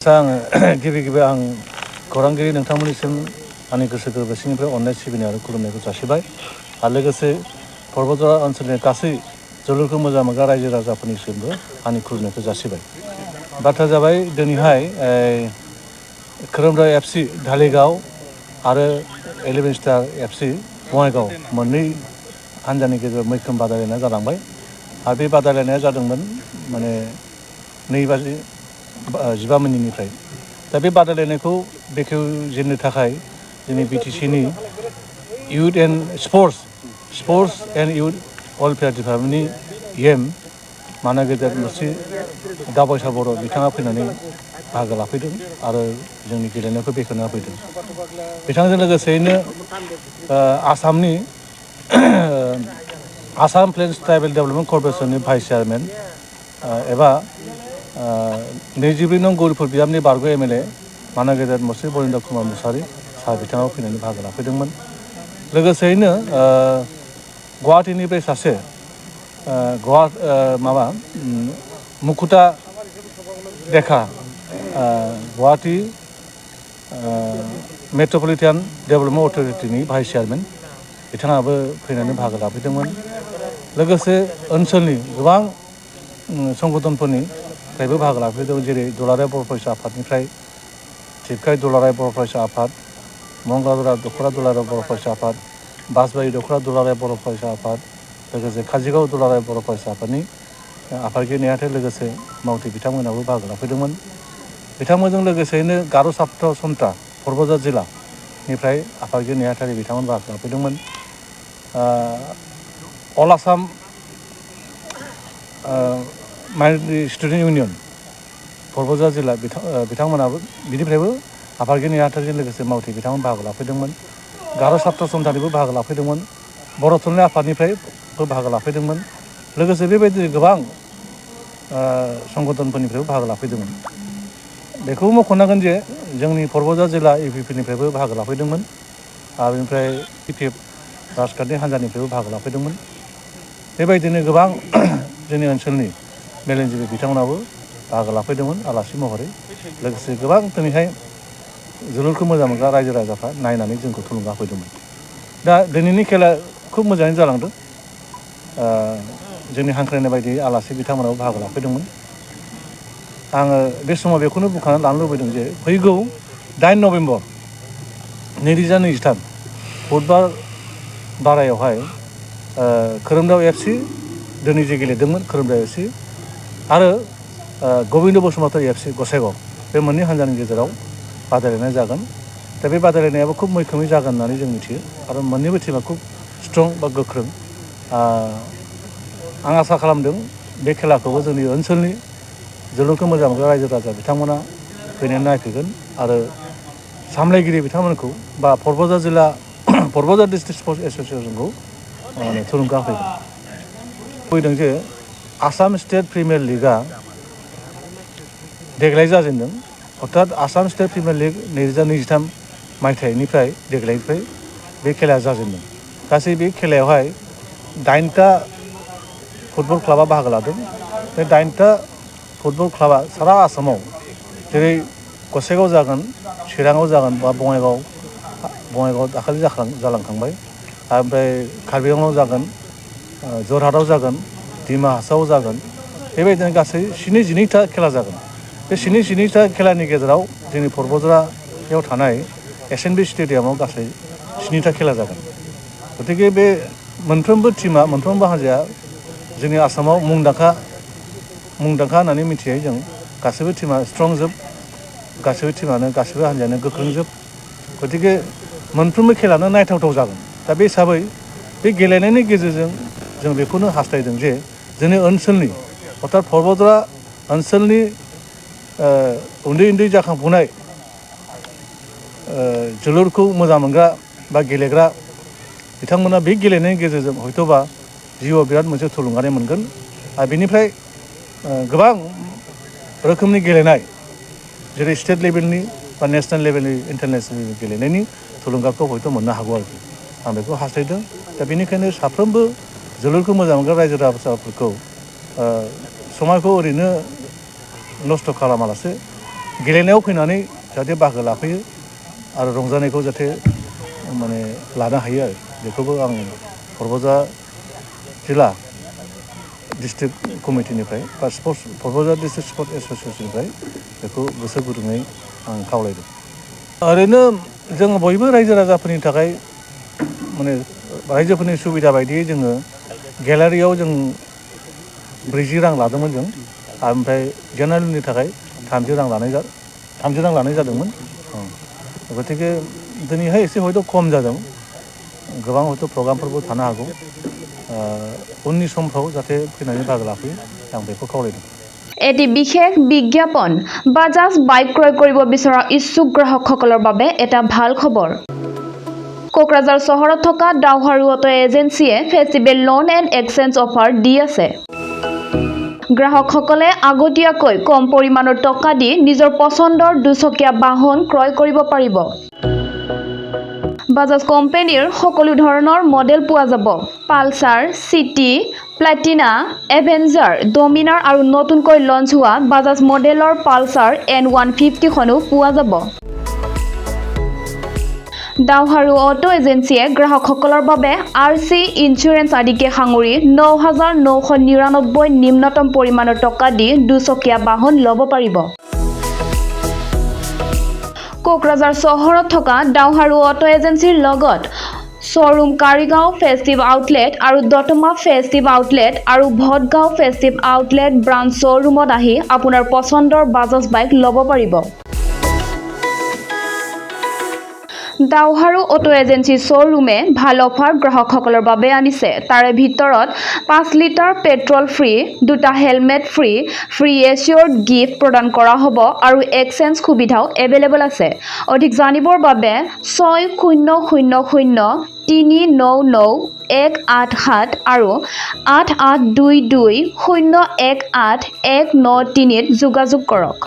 आङो गिबि आं खौरांगिरि नोंथांमोननिसिम आंनि गोसो गोरबोसिनिफ्राय अननाय सिबिनाय आरो खुलुमनायखौ जासिबाय आरो लोगोसे पर्बतजरा ओनसोलनि गासै जोलुरखौ मोजां मोनग्रा रायजो राजाफोरनिसिमबो आंनि खुलुमनायखौ जासिबाय। बाथ्राया जाबाय दिनैहाय खोरोमदाव एफसि धालिगाव आरो 11 स्टार एफसि बङाइगाव मोननै हान्जानि गेजेराव मैखोम बादायलायनाय जालांबाय आरो बे बादायलायनाया जादोंमोन माने 2:15 मिनिटनिफ्राय। दा बे बादायलायनायखौ बेखेवजेननो थाखाय जोंनि बिटिसिनि youth and sports and youth welfare डिपार्टमेन्टनि EM माना गेदेर मुस्रि दावबायसा बर' बिथाङा फैनानै बाहागो लाफैदों आरो जोंनि गेलेनायखौ बेखेवना होफैदों। बिथांजों लोगोसेयैनो आसामनि आसाम प्लेन्स ट्राइबेल डेभेलपमेन्ट कर्प'रेसननि भाइस चेयारमेन एबा 22 नं गौरीपुर बियाबनि बारग' MLA माना गेदेर मुस्रि बरिन्द्र कुमार मुसाहारि सार बिथाङा फैनानै बाहागो लाफैदोंमोन। लोगोसेयैनो गुवाहाटीनिफ्राय सासे मुकुता देखा गुवाहाटी मेट्र'पलिटान डेभेलपमेन्ट अथ'रिटिनि भाइस चेयारमेन बिथाङाबो फैनानै बाहागो लाफैदोंमोन। लोगोसे ओनसोलनि गोबां संगठनफोरनिफ्रायबो बाहागो लाफैदों, जेरै दुलाराय बर' फरायसा आफादनिफ्राय थिपकाइ दुलाराय बर' फरायसा आफाद, मंगलाजरा दख'रा दुलाराय बर' फरायसा आफाद, बासबारि दख'रा दुलाराय बर' फरायसा आफाद, लोगोसे काजिगाव दुलाराय बर' फरायसा आफादनि आफादगिरि नेहाथारि लोगोसे मावथि बिथांमोनाबो बाहागो लाफैदोंमोन। बिथांमोनजों लोगोसेयैनो गार' सात्र सन्था पर्बतझार जिल्लानिफ्राय आफादगिरि नेहाथारि बिथांमोन बाहागो लाफैदोंमोन। अल आसाम माइन'रिटि स्टुडेन्ट इउनियन पर्बतझार जिल्ला बिथांमोनाबो बिनिफ्रायबो आफादगिरि नेहाथारिजों लोगोसे मावथि बिथांमोन बाहागो लाफैदोंमोन। गार' सात्र सन्थानिबो बाहागो लाफैदोंमोन। बर' थुनलाइ आफादनिफ्रायबो बाहागो लाफैदोंमोन। लोगोसे बेबायदिनो गोबां संगठनफोरनिफ्रायबो बाहागो लाफैदोंमोन। बेखौ मख'नांगोन जे जोंनि पर्बतझार जिल्ला EPP निफ्रायबो बाहागो लाफैदोंमोन आरो बेनिफ्राय PPF राजखान्थि हान्जानिफ्रायबो बाहागो लाफैदोंमोन। बेबायदिनो गोबां जोंनि ओनसोलनि मेलेमजिबि बिथांमोनाबो बाहागो लाफैदोंमोन आलासि महरै। लोगोसे गोबां दिनैहाय जोलुरखौ मोजां मोनग्रा रायजो राजाफ्रा नायनानै जोंखौ थुलुंगा होफैदोंमोन। दा दिनैनि खेला खुब मोजाङैनो जालांदों। जोंनि हांख्रायनाय बायदियै आलासि बिथांमोनाबो बाहागो लाफैदोंमोन। आङो बे समाव बेखौनो बुंखानानै लानो लुबैदों जे फैगौ 8 नभेम्बर 2023 बुधबार बारायावहाय खोरोमदाव एफसि दिनै जे गेलेदोंमोन खोरोमदाव एफसि आरो गबिन्द बसुमतारी एफसि गसाइगाव बे मोननै हान्जानि गेजेराव बादायलायनाय जागोन। दा बे बादायलायनायाबो खुब मैखोमै जागोन होननानै जों मिथियो आरो मोननैबो टिमा खुब स्ट्रं बा गोख्रों। आं आसा खालामदों बे खेलाखौबो जोंनि ओनसोलनि जोलुरखौ मोजां मोनग्रा रायजो राजा बिथांमोना फैनानै नायफैगोन आरो सामलायगिरि बिथांमोनखौ बा पर्बतझार डिस्ट्रिक्ट स्पर्ट्स एस'सियेसनखौ थुलुंगा होफैगोन। फैदों जे आसाम स्टेट प्रिमियार लिगआ देग्लाय जाजेनदों, अर्थात आसाम स्टेट प्रिमियार लिग 2023 मायथाइनिफ्राय देग्लायनिफ्राय बे खेलाया जाजेनदों। गासै बे खेलायावहाय 8टा फुटबल क्लाबा बाहागो लादों। बे 8टा फुटबल क्लाबा सारा आसामाव, जेरै गसाइगाव जागोन, चिराङाव जागोन बा बङाइगाव दाखालि जालांखांबाय, ओमफ्राय कार्बि आंलंआव जागोन, जरहाटआव जागोन, डिमा हासावआव जागोन। बेबायदिनो गासै 12टा खेला जागोन। बे 12टा खेलानि गेजेराव जोंनि पर्बतझाराव थानाय SNB स्टेडियामाव गासै 7टा खेला जागोन। गतिके बे मोनफ्रोमबो टिमा, मोनफ्रोमबो हान्जाया जोंनि आसामाव मुंदांखा होननानै मिथियो जों। गासैबो टिमा स्ट्रंजोब, गासैबो हान्जायानो गोख्रोंजोब। गतिके मोनफ्रोमबो खेलानो नायथावथाव जागोन। दा बे हिसाबै बे गेलेनायनि गेजेरजों जों बेखौनो हास्थायदों जे जोंनि ओनसोलनि अर्थात पर्बतझार ओनसोलनि उन्दै जाखांफुनाय जोलुरखौ मोजां मोनग्रा बा गेलेग्रा बिथांमोना बे गेलेनायनि गेजेरजों हयथ'बा जिउआव बिराद मोनसे थुलुंगानाय मोनगोन आरो बेनिफ्राय गोबां रोखोमनि गेलेनाय, जेरै स्टेट लेभेलनि बा नेसनेल लेभेलनि, इन्टारनेसनेल गेलेनायनि थुलुंगाखौ हयथ' मोननो हागौ आरोखि। आं बेखौ हास्थायदों। दा बेनिखायनो साफ्रोमबो जोलुरखौ मोजां मोनग्रा रायजो राजाफोरखौ समायखौ ओरैनो नस्थ' खालामालासे गेलेनायाव फैनानै जाहाथे बाहागो लाफैयो आरो रंजानायखौ जाहाथे माने लानो हायो आरो बेखौबो आं परबजा जिल्ला डिस्ट्रिक्ट कमिटिनिफ्राय बा स्पर्ट्स परबजा डिस्ट्रिक्ट स्पर्ट्स एस'सियेसननिफ्राय बेखौ गोसो गुदुङै आं खावलायदों ओरैनो जों बयबो रायजो राजाफोरनि थाखाय माने रायजोफोरनि सुबिदा बायदियै जोङो गेलारियाव जों 40 रां लादोंमोन जों ओमफ्राय जेनेरेलनि थाखाय 30 रां लानाय जादोंमोन गतिके दिनैहाय एसे हयथ' खम जादों गोबां हयथ' प्रग्रामफोरबो थानो हागौ उननि समफ्राव जाहाथे फैनानै बाहागो लाफैयो आं बेखौ खावलायदों এটি বিশেষ বিজ্ঞাপন বাজাজ বাইক ক্ৰয় কৰিব বিচৰা ইচ্ছুক গ্ৰাহকসকলৰ বাবে এটা ভাল খবৰ কোকৰাঝাৰ চহৰত থকা ডাউহাৰু অটো এজেন্সিয়ে festival loan and exchange offer দি আছে গ্ৰাহকসকলে আগতীয়াকৈ কম পৰিমাণৰ টকা দি নিজৰ পছন্দৰ দুচকীয়া বাহন ক্ৰয় কৰিব পাৰিব বাজাজ কোম্পানীৰ সকলো ধৰণৰ মডেল পোৱা যাব Pulsar city Platina avenger Dominar আৰু নতুনকৈ লঞ্চ হোৱা বাজাজ মডেলৰ পালসাৰ N150 খনো পোৱা যাব ডাউহাৰু অটো এজেন্সিয়ে গ্ৰাহকসকলৰ বাবে RC ইন্স্যুৰেন্স আদিকে সাঙুৰি 9,999 নিম্নতম পৰিমাণৰ টকা দি দুচকীয়া বাহন ল'ব পাৰিব কোকৰাঝাৰ চহৰত থকা ডাউহাৰু অটো এজেন্সিৰ লগত শ্বৰুম কাৰিগাঁও ফেষ্টিভ আউটলেট আৰু দতমা ফেষ্টিভ আউটলেট আৰু ভটগাঁও ফেষ্টিভ আউটলেট ব্ৰাঞ্চ শ্বৰুমত আহি আপোনাৰ পছন্দৰ বাজাজ বাইক ল'ব পাৰিব ডাউহাৰু অটো এজেন্সি শ্বৰুমে ভাল অফাৰ গ্ৰাহকসকলৰ বাবে আনিছে তাৰে ভিতৰত 5 লিটাৰ পেট্ৰল ফ্ৰী দুটা হেলমেট ফ্ৰী এচিয়ৰ্ড গিফ্ট প্ৰদান কৰা হ'ব আৰু এক্সচেঞ্জ সুবিধাও এভেইলেবল আছে অধিক জানিবৰ বাবে 6000399187 আৰু 8822018193 ত যোগাযোগ কৰক